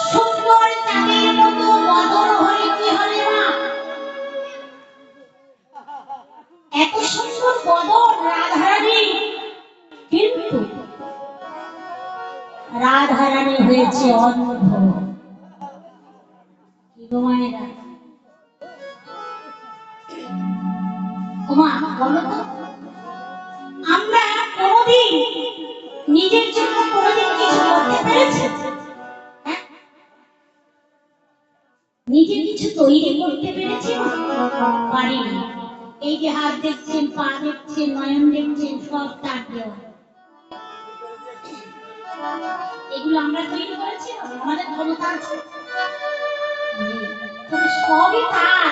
সুন্দর চাঁদের মতো বদন হলে কি হবে মা? এত সুন্দর বদন রাধারানী, কিন্তু রাধারানী হয়েছে অন্ধ। কি গো মায়েরা? ওমা বলো তো, আমরা কোনদিন নিজের জন্য কোনদিন কিছু করতে পেরেছি? নিজে কিছু তৈরি করতে পেরেছি? পারিনি। এই যে হাত দেখছেন, পা দেখছেন, নয়ন দেখছেন, সব তার দেওয়া। এগুলো আমরা তৈরি করেছি? আমাদের ক্ষমতা আছে? তবে সবই তার,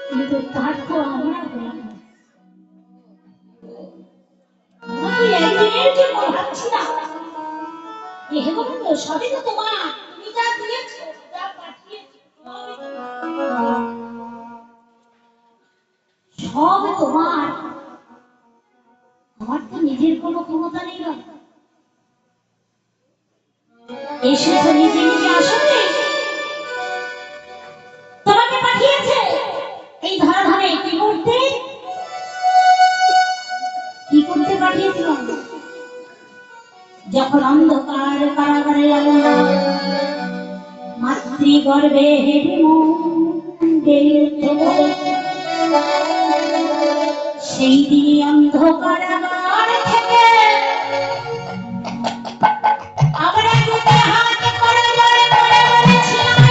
কিন্তু তার তো আমরা বলি একদিনের জন্য ভাবছি না যে হে গোবিন্দ সবই তো তোমার, তুমি যা দিয়েছো, যা পাঠিয়েছো সব তোমার। আমার তো নিজের কোনো ক্ষমতা নেই। এসেছো নিজে নিজে, আসলে তোমাকে পাঠিয়েছে এই ধরাধামে কি করতে? কি করতে পাঠিয়েছিল? যখন অন্ধকার কারাগারে মাতৃগর্ভে সেই দিনই অন্ধকার থেকে আমরা দুটি হাত করে জোরে করে বলেছিলাম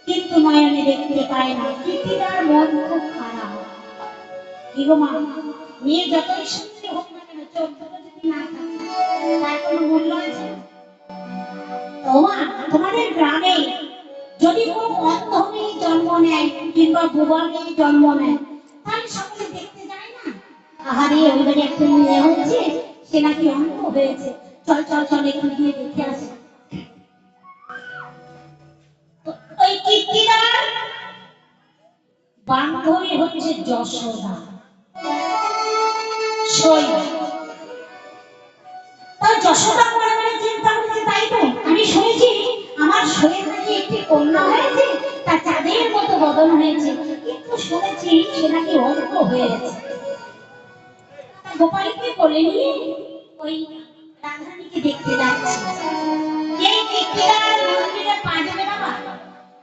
কিন্তু নয়নে দেখতে পায় না। কীর্তিদার মন খুব খারাপ। কি গো মা, মেয়ে যতই সুন্দরী হোক না কেন, চোখ দুটো যদি না থাকে তার কোনো মূল্য আছে? তোমাদের গ্রামে যদি কোনো অন্ধ মেয়ে জন্ম নেয় কিংবা বোবা মেয়ে জন্ম নেয়, তাহলে সকলে দেখতে যায় না? আহারে ওই বাড়ি একটা মেয়ে হচ্ছে, সে নাকি অন্ধ হয়েছে, চল চল চল এখানে গিয়ে দেখে আসে। ওই কীর্তিদার বান্ধবী হচ্ছে যশোদা। যশোদা মনে মনে চিন্তা করছে, তাই তো আমি শুনেছি আমার শরীর নাকি একটি কন্যা হয়েছে, তার চাঁদের মতো বদন হয়েছে, কিন্তু শুনেছি সে নাকি অন্ধ হয়ে গেছে। গোপালকে কোলে নিয়ে ওই রাধারানীকে দেখতে যাচ্ছে। এই কীর্তিদার মন্দিরে পা দেবে বাবা,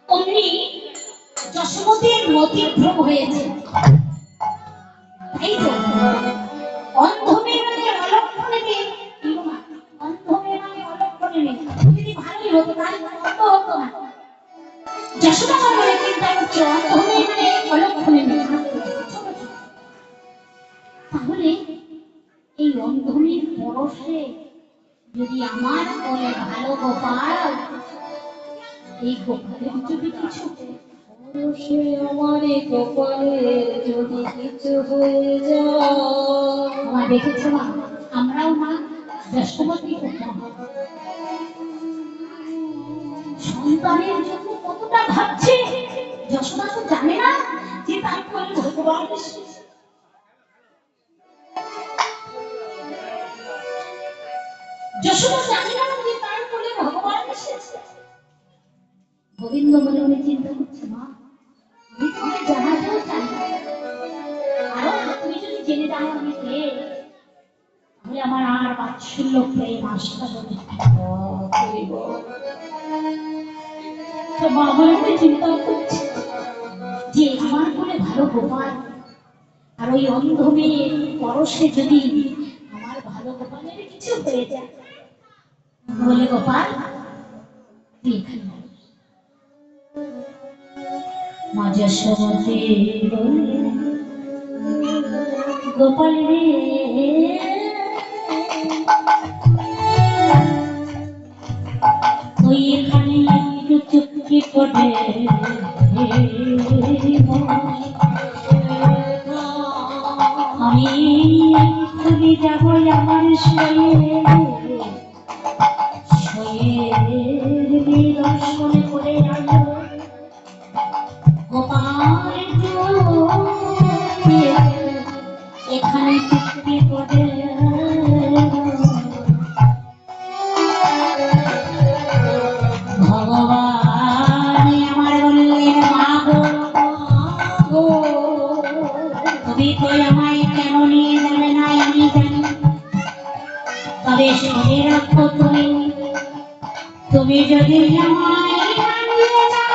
অমনি যশোমতীর মতিভ্রম হয়েছে। তাই তো অন্ধ মেয়ে মানে অলক্ষণে মেয়ে, অন্ধ মেয়ে মানে অলক্ষণে মেয়ে, যদি ভালোই হতো তাহলে অন্ধ হতো না। যশোদা মনে চিন্তা করছে অন্ধ মেয়ে মানে অলক্ষণে মেয়ে, তাহলে এই অন্ধ মেয়ের পরশে যদি আমার কোলে ভালো গোপাল, এই গোপালের যদি কিছু পরশে আমার গোপালের যদি কিছু হয়ে যায়, দেখেছো মা, আমরাও মা যশোমতী সন্তানের জন্য কতটা ভাবছে। যশোদা তো জানে না যে তার কোলে ভগবান এসেছে। যশোদা জানে না যে তার কোলে ভগবান এসেছে। গোবিন্দ মনে মনে চিন্তা করছে, মা আমি তোমাকে জানাতেও চাই, আরো তুমি যদি জেনে যাও আমি কে, তাহলে আমার আর বাৎসল্য প্রেম আসতে হবে। তো বাবা একটা চিন্তা করছে যে আমার বলে ভালো গোপাল, আর ওই অন্ধ মেয়ে পরশে যদি আমার ভালো গোপালের কিছু হয়ে যায়, বলে গোপাল তুই এখানে মা যশোমতী বললেন, গোপাল রে তুই এখানে একটু চুপটি করে আমি এক্ষুনি যাব আমার শোয়ের দর্শন করে আসবো গোপাল এখানে চুক্তি করে ভগবান আমার বললেন মা গো তুমি তো আমায় কেন নিয়ে যাবে না আমি জানি, তবে শুনে রাখো তুমি যদি আমায় নিয়ে যাও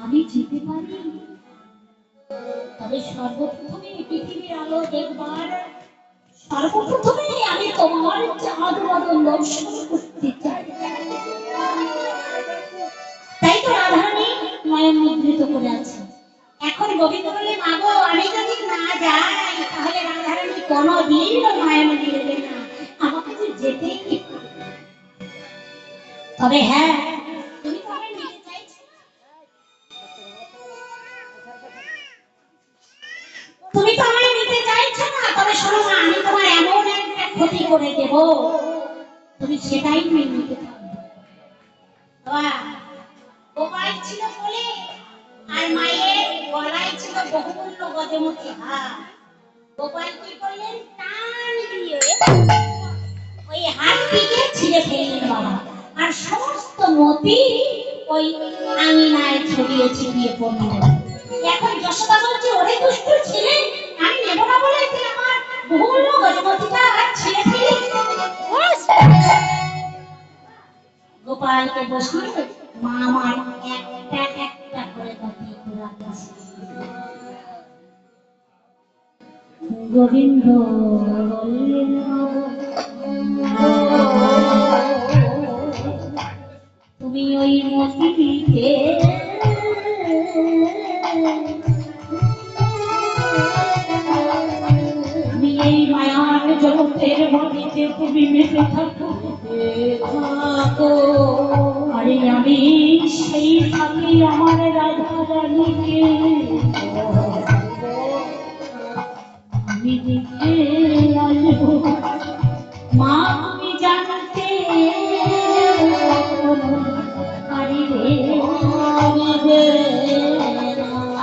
আমি যেতে পারি, তবে সর্বপ্রথমে পৃথিবীর আলো দেখবার সর্বপ্রথমে আমি তোমার চাঁদ বদল দর্শন করতে চাই। তাই তো রাধারানী নয়ন মুদ্রিত করে আছে। এখন গোবিন্দ বলে মাগো আমি যদি না যাই তাহলে রাধারানী কোনোদিন নয়ন দিবে না, আমাকে যে যেতেই হবে। তবে হ্যাঁ তুমি তো আমায় নিতে চাইছো, তুমি তো আমায় নিতে চাইছো না, তবে শোনো না আমি তোমার এমন একটা ক্ষতি করে দেব তুমি সেটাই মেনে নিতে পারবে। গোপাল ছিল বলে আর মায়ের গলায় ছিল বহুমূল্য গজমতি হার। গোপাল কি করলেন, টান দিয়ে ওই হাতটিকে ছিঁড়ে ফেললেন বাবা, আর সমস্ত মতি ওই আঙিনায় ছড়িয়ে ছিটিয়ে পড়ল। এখন যশোদা বলছে ওরে দুষ্ট ছেলে, আমি নেব না বলে তুই আমার বহুমূল্য গজমতিটা ছিঁড়ে ফেলি। গোপালকে বসিয়ে মা আমার একটা একটা করে গতি ঘোরাচ্ছে। গোবিন্দ বললেন তুমি ওই মতিকে তুমি এই মায়ার জগতের বাড়িতে তুমি মেতে থাকো, আরে আমি সেই থাকি আমার রাধা রানীকে আমি দেখে আসবো। মা তুমি জানতে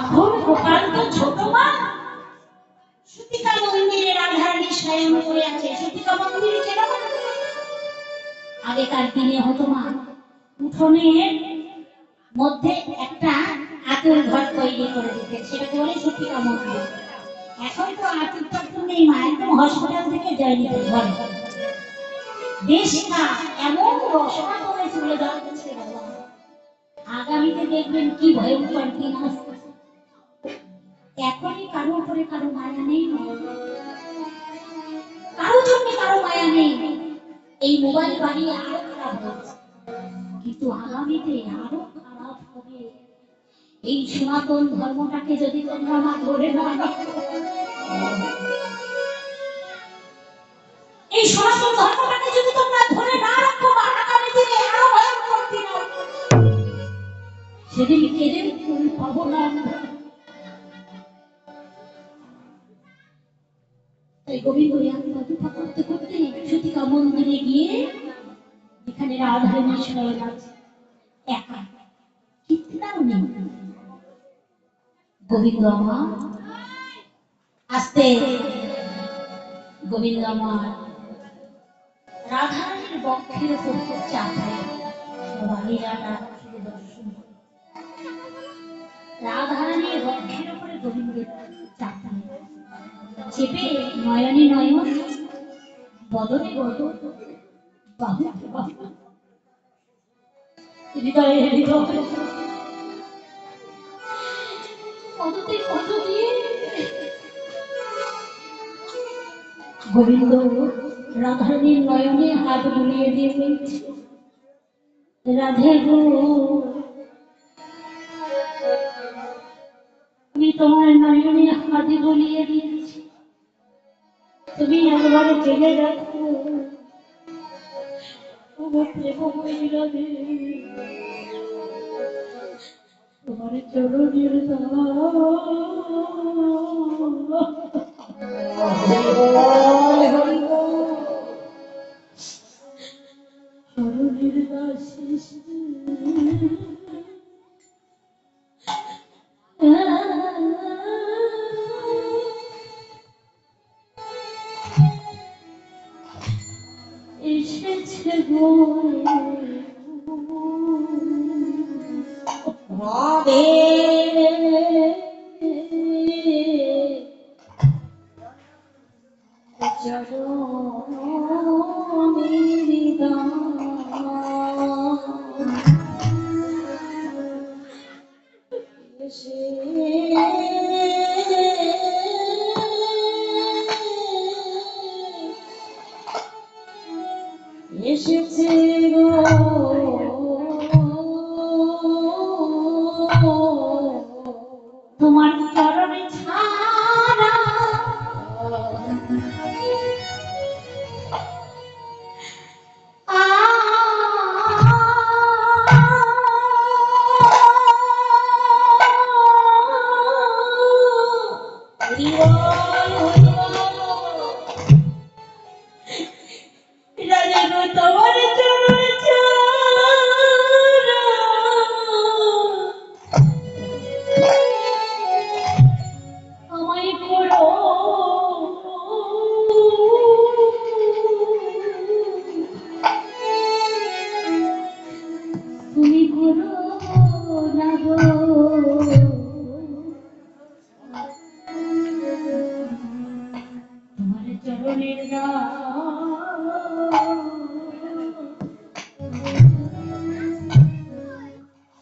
এখন গোপাল তো ছোট মা, সুতিকা মন্দিরে রাধারানী স্বয়ং করে আছে। সুতিকা মন্দিরে কেন আগেকার দিনে হতো মা উঠোনের মধ্যে একটা আতুর ঘর তৈরি করে দিতে, সেটাকে বলে সুতিকা মন্দির। এখন তো আতুর টাতুর নেই মা, একদম হসপিটাল থেকে জয়নিতে ঘর। দেশটা এমন রসনা করে চলে যাচ্ছে বাবা। আগামীতে দেখবেন কি ভয়ঙ্কর দিন আসছে। এখনই কারো উপরে কারো মায়া নেই, কারো জন্য কারো মায়া নেই। এই মোবাইল বানিয়ে আরো খারাপ হয়েছে, কিন্তু আগামীতে আরো খারাপ হবে। এই সনাতন ধর্মটাকে যদি তোমরা না ধরে না রাখো, এই সনাতন ধর্মটাকে যদি তোমরা ধরে না রাখো, আগামী দিনে আরো ভয়ঙ্কর দিন আসবে। সেদিন কেঁদে ফুল পাবো না। তাই গোবিন্দ কথা করতে করতে সতীকা মন্দিরে গিয়ে এখানে রাধারানী শয়ন আছে, একা, চিন্তাও নেই। গোবিন্দ আমার আসতে, গোবিন্দ আমার রাধারানীর বক্ষের উপর চাপায় সবাই রাধাকে দর্শন করে। রাধারানীর বক্ষের উপরে গোবিন্দের চাপায় চেপে নয়নে নয়ন, বদনে বদন, বাহুতে বাহু, হৃদয়ে হৃদয়, পদতে পদ দিয়ে গোবিন্দ রাধারানীর নয়নে হাত বুলিয়ে দিয়ে বলছে, রাধে গো, আমি তোমার নয়নে হাত বুলিয়ে দিয়েছি, তুমি একবার জেনে রাখো, রাধে তোমার চরণের চরণের দাসী এসেছে গো রাধে, এসেছে গো তোমার চরণে ছাড়া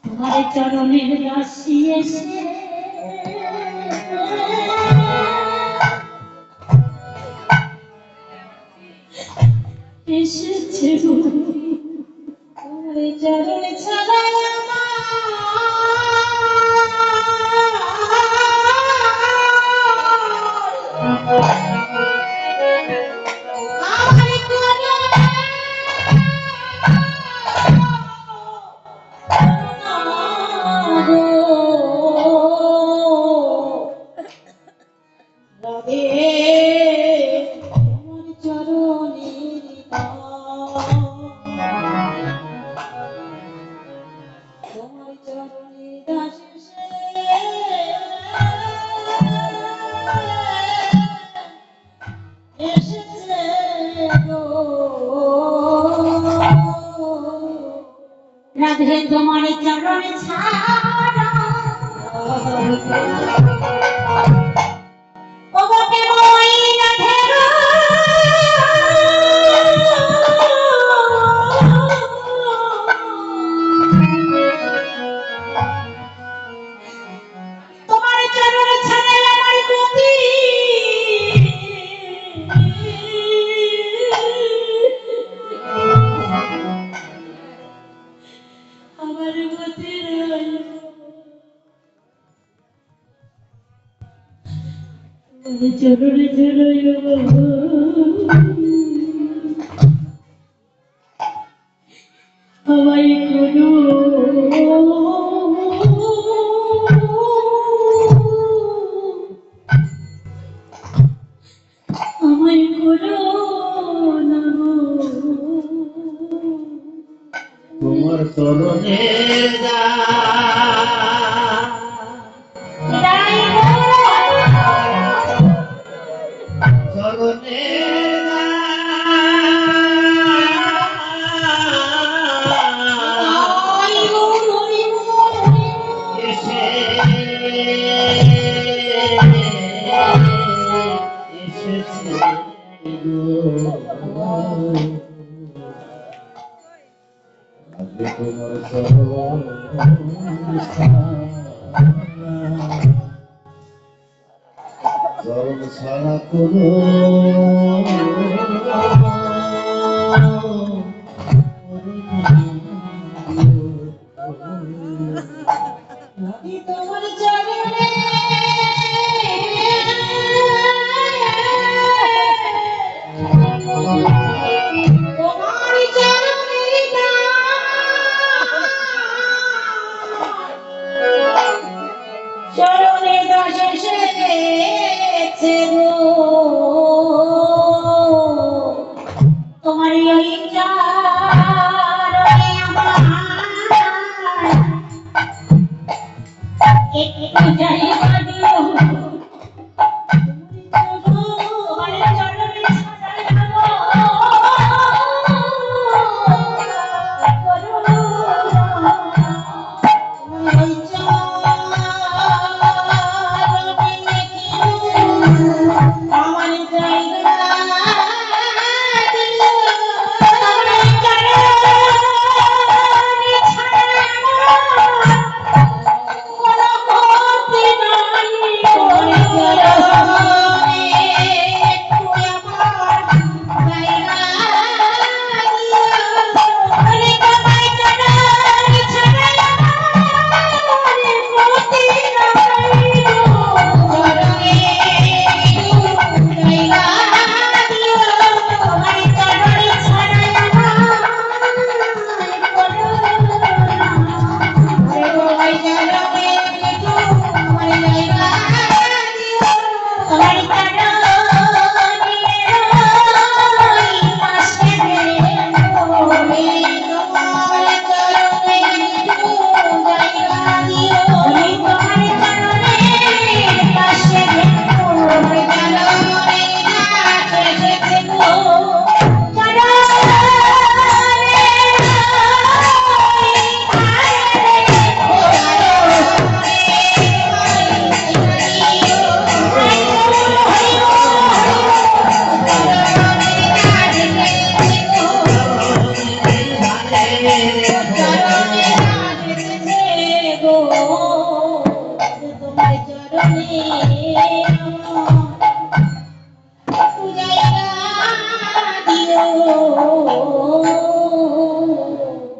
তোমার চরণের দাসী এসে এসেছে তোমার চরণে ছাড়া রাধে তোমার চরণে ছাড়া ওগোকে মই রাধে চরণে চরণে আমায় করো আমায় করো না গো। তোমার চরণে চরণে এসে এসেছে গো আগে তোমার চরণ চরণ ছাড়া করো তোমার চরণে তোমার চরণে চরণে দাস এসেছে গো। তোমার এই চরণে আমার একটু জায়গা দিও। তোমার চরণে ছাড়া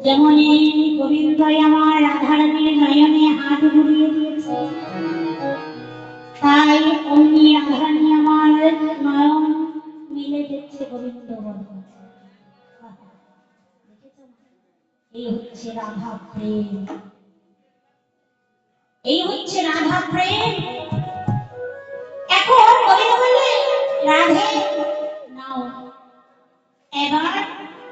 যেমন গোবিন্দই আমার রাধারানীর নয়নে হাত বুলিয়ে দিয়েছে, তাই অমনি রাধারানী আমার নয়ন মিলে দেখছে গোবিন্দ বলে। এই হচ্ছে রাধা প্রেম, এই হচ্ছে রাধা প্রেম।